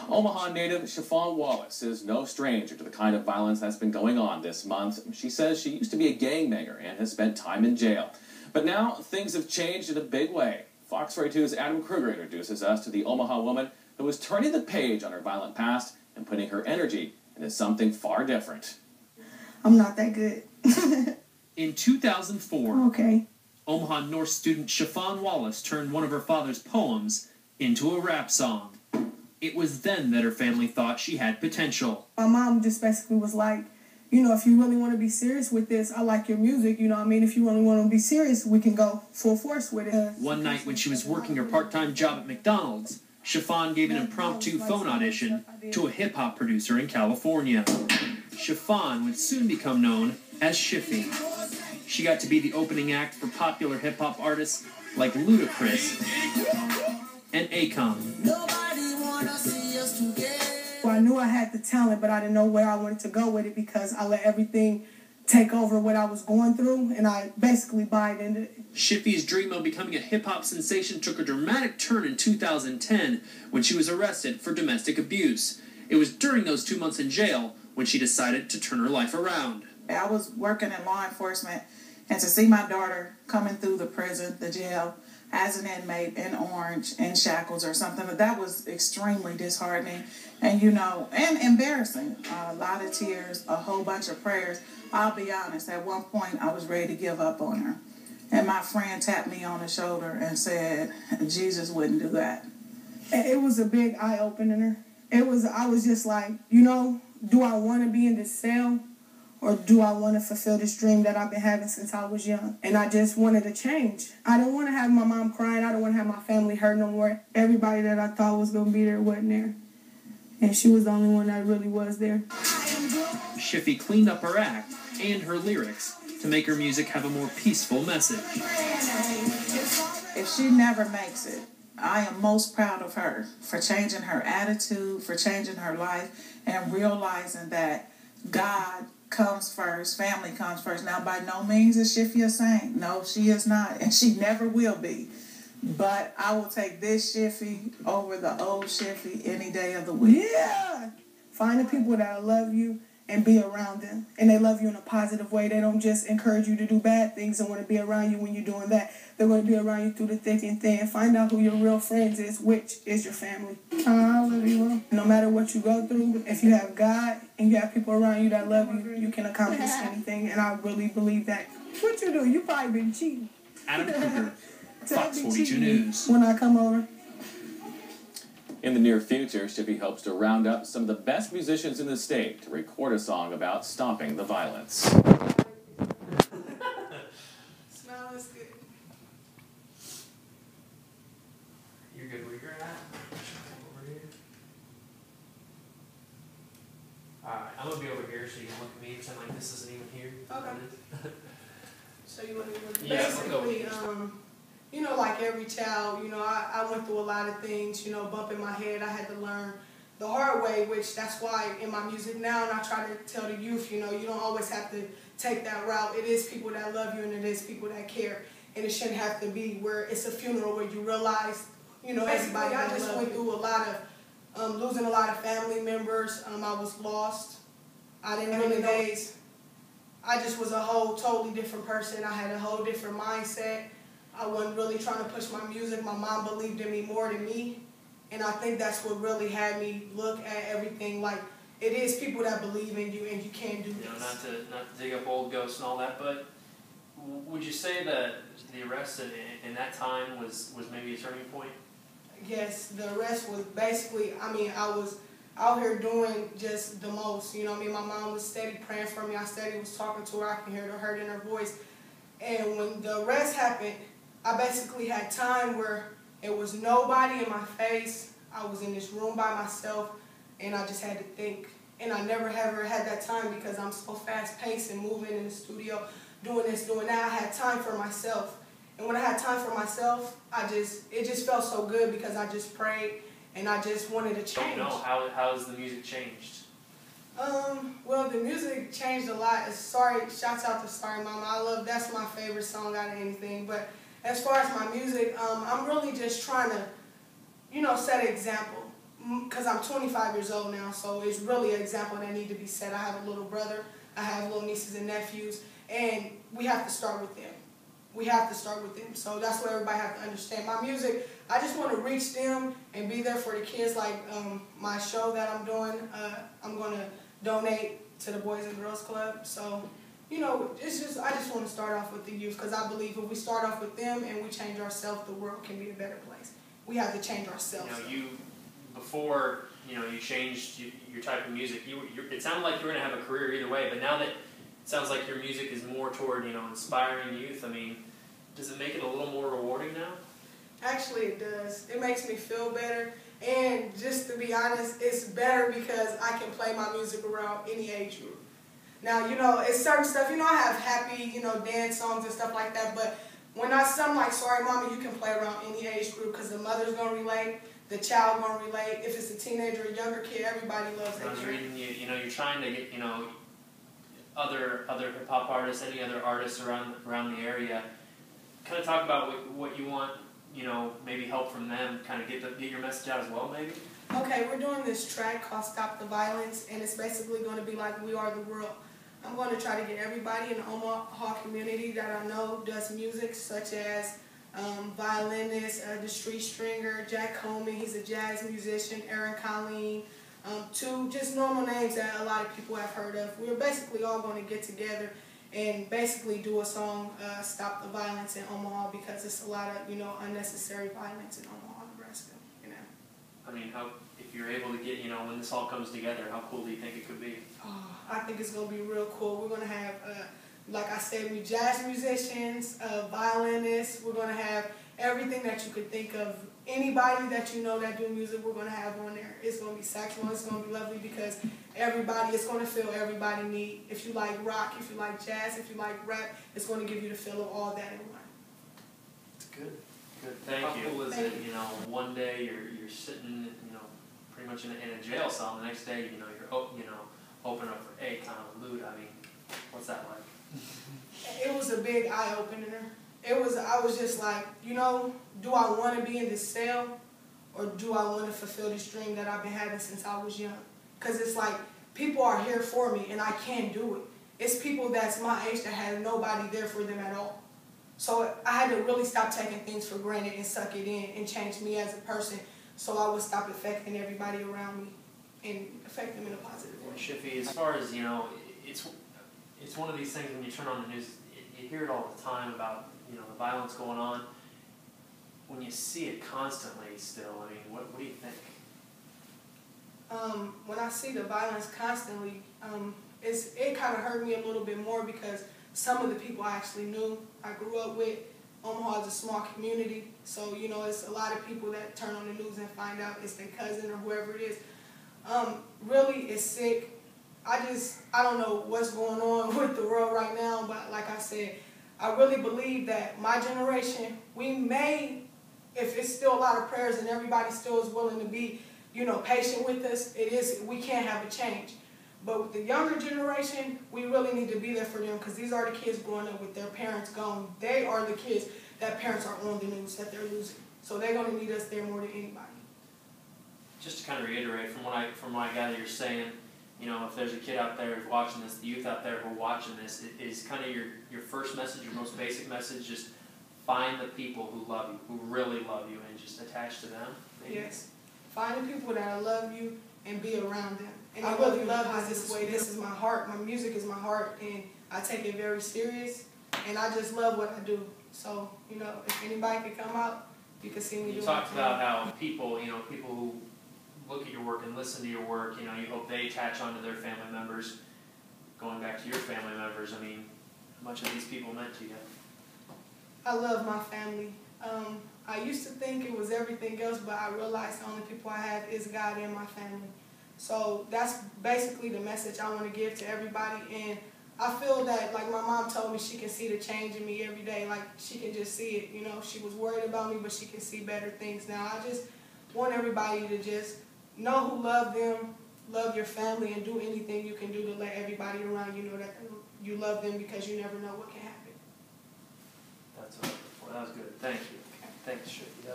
Omaha native Chiffy Wallace is no stranger to the kind of violence that's been going on this month. She says she used to be a gangbanger and has spent time in jail. But now things have changed in a big way. Fox 42's Adam Kruger introduces us to the Omaha woman who is turning the page on her violent past and putting her energy into something far different. I'm not that good. In 2004, okay, Omaha North student Chiffy Wallace turned one of her father's poems into a rap song. It was then that her family thought she had potential. My mom just basically was like, you know, if you really want to be serious with this, I like your music, you know what I mean? If you really want to be serious, we can go full force with it. One night when she was working her part-time job at McDonald's, Chiffy gave an impromptu phone audition to a hip-hop producer in California. Chiffy would soon become known as Chiffy. She got to be the opening act for popular hip-hop artists like Ludacris and Akon. Well, I knew I had the talent, but I didn't know where I wanted to go with it because I let everything take over what I was going through, and I basically bought into it. Chiffy's dream of becoming a hip-hop sensation took a dramatic turn in 2010 when she was arrested for domestic abuse. It was during those 2 months in jail when she decided to turn her life around. I was working in law enforcement, and to see my daughter coming through the prison, the jail, as an inmate in orange, in shackles or something, that was extremely disheartening and, you know, and embarrassing. A lot of tears, a whole bunch of prayers. I'll be honest, at one point I was ready to give up on her. And my friend tapped me on the shoulder and said, Jesus wouldn't do that. It was a big eye-opener. I was just like, you know, do I want to be in this cell? Or do I want to fulfill this dream that I've been having since I was young? And I just wanted to change. I didn't want to have my mom crying. I didn't want to have my family hurt no more. Everybody that I thought was going to be there wasn't there. And she was the only one that really was there. Chiffy cleaned up her act and her lyrics to make her music have a more peaceful message. If she never makes it, I am most proud of her for changing her attitude, for changing her life, and realizing that God comes first, family comes first. Now, by no means is Chiffy a saint. No, she is not, and she never will be. But I will take this Chiffy over the old Chiffy any day of the week. Yeah! Find the people that love you and be around them. And they love you in a positive way. They don't just encourage you to do bad things and want to be around you when you're doing that. They're going to be around you through the thick and thin. Find out who your real friends is, which is your family. I love you. No matter what you go through, if you have God and you have people around you that love you, you can accomplish anything. And I really believe that. What you do? You probably been cheating. Adam Kruger, Fox 42 News. When I come over. In the near future, Chiffy hopes to round up some of the best musicians in the state to record a song about stopping the violence. Smell is good. You're good where you're at. Over here. Alright, I'm gonna be over here so you can look at me and pretend like this isn't even here. Okay. So you want to Yeah, basically, you know, like every child, you know, I went through a lot of things, you know, bumping my head. I had to learn the hard way, which that's why in my music now, and I try to tell the youth, you know, you don't always have to take that route. It is people that love you and it is people that care. And it shouldn't have to be where it's a funeral where you realize, you know, everybody. I just went through a lot of, losing a lot of family members. I was lost. I didn't really know. I just was a whole totally different person. I had a whole different mindset. I wasn't really trying to push my music. My mom believed in me more than me. And I think that's what really had me look at everything like it is people that believe in you and you can't do this. You know, not to dig up old ghosts and all that, but would you say that the arrest in that time was maybe a turning point? Yes, the arrest was basically, I mean, I was out here doing just the most. You know what I mean? My mom was steady praying for me. I steady was talking to her. I can hear the hurt in her voice. And when the arrest happened, I basically had time where it was nobody in my face. I was in this room by myself, and I just had to think. And I never ever had that time because I'm so fast-paced and moving in the studio, doing this, doing that. I had time for myself. And when I had time for myself, it just felt so good because I just prayed and I just wanted to change. You know, how has the music changed? Well, the music changed a lot. Shouts out to Sorry Mama. That's my favorite song out of anything. But as far as my music, I'm really just trying to, you know, set an example. because I'm 25 years old now, so it's really an example that need to be set. I have a little brother, I have little nieces and nephews, and we have to start with them. We have to start with them. So that's what everybody have to understand. My music, I just want to reach them and be there for the kids. Like my show that I'm doing, I'm going to donate to the Boys and Girls Club. So, you know, it's just, I just want to start off with the youth, because I believe if we start off with them and we change ourselves, the world can be a better place. We have to change ourselves. You know, before, you know, you changed your type of music, it sounded like you were going to have a career either way, but now that it sounds like your music is more toward, you know, inspiring youth, I mean, does it make it a little more rewarding now? Actually, it does. It makes me feel better. And just to be honest, it's better because I can play my music around any age group. Now, you know, it's certain stuff, you know, I have happy, you know, dance songs and stuff like that, but when I something like Sorry Mama, you can play around any age group because the mother's going to relate, the child going to relate. If it's a teenager or a younger kid, everybody loves that. I was reading, you know, you're trying to get, you know, other hip-hop artists, any other artists around the area, kind of talk about what you want, you know, maybe help from them, kind of get your message out as well, maybe? Okay, we're doing this track called Stop the Violence, and it's basically going to be like We Are the World. I'm going to try to get everybody in the Omaha community that I know does music, such as violinist, the street stringer, Jack Coleman, he's a jazz musician, Aaron Colleen, two just normal names that a lot of people have heard of. We're basically all going to get together and basically do a song, Stop the Violence in Omaha, because it's a lot of, you know, unnecessary violence in Omaha, Nebraska, you know. I mean, if you're able to get, you know, when this all comes together, how cool do you think it could be? Oh, I think it's going to be real cool. We're going to have, like I said, jazz musicians, violinists. We're going to have everything that you could think of. Anybody that you know that do music, we're going to have on there. It's going to be saxophone. It's going to be lovely because it's going to feel everybody need. If you like rock, if you like jazz, if you like rap, it's going to give you the feel of all that in one. It's good. Good. Thank you. How cool is it, you know, one day you're sitting, you know, pretty much in a jail cell, and the next day, you know, you're open up for Akon, Luda. I mean, what's that like? It was a big eye-opener. I was just like, you know, do I want to be in this cell, or do I want to fulfill this dream that I've been having since I was young? Because it's like, people are here for me, and I can't do it. It's people that's my age that had nobody there for them at all. So I had to really stop taking things for granted and suck it in and change me as a person, so I would stop affecting everybody around me and affect them in a positive way. Chiffy, as far as, you know, it's one of these things when you turn on the news, you hear it all the time about, you know, the violence going on. When you see it constantly still, I mean, what do you think? When I see the violence constantly, it kind of hurt me a little bit more because some of the people I actually knew, I grew up with. Omaha is a small community, so, you know, it's a lot of people that turn on the news and find out it's their cousin or whoever it is. Really, it's sick. I don't know what's going on with the world right now, but like I said, I really believe that my generation, we may, if it's still a lot of prayers and everybody still is willing to be, you know, patient with us, we can have a change. But with the younger generation, we really need to be there for them because these are the kids growing up with their parents gone. They are the kids that parents are on the news that they're losing. So they're going to need us there more than anybody. Just to kind of reiterate from what I gather you're saying, you know, if there's a kid out there who's watching this, the youth out there who are watching this, is kind of your first message, your most basic message, just find the people who love you, who really love you, and just attach to them? Maybe? Yes. Find the people that love you and be around them. And I really love this way. This is my heart. My music is my heart, and I take it very serious, and I just love what I do. So, you know, if anybody can come out, you can see me do it. You talked about how people who look at your work and listen to your work, you know, you hope they attach onto their family members. Going back to your family members, I mean, how much have these people meant to you? I love my family. I used to think it was everything else, but I realized the only people I have is God and my family. So that's basically the message I want to give to everybody. And I feel that, like my mom told me, she can see the change in me every day. Like, she can just see it, you know. She was worried about me, but she can see better things now. I just want everybody to just know who love them, love your family, and do anything you can do to let everybody around you know that you love them, because you never know what can happen. That was good. Thank you. Thanks, Chiffy.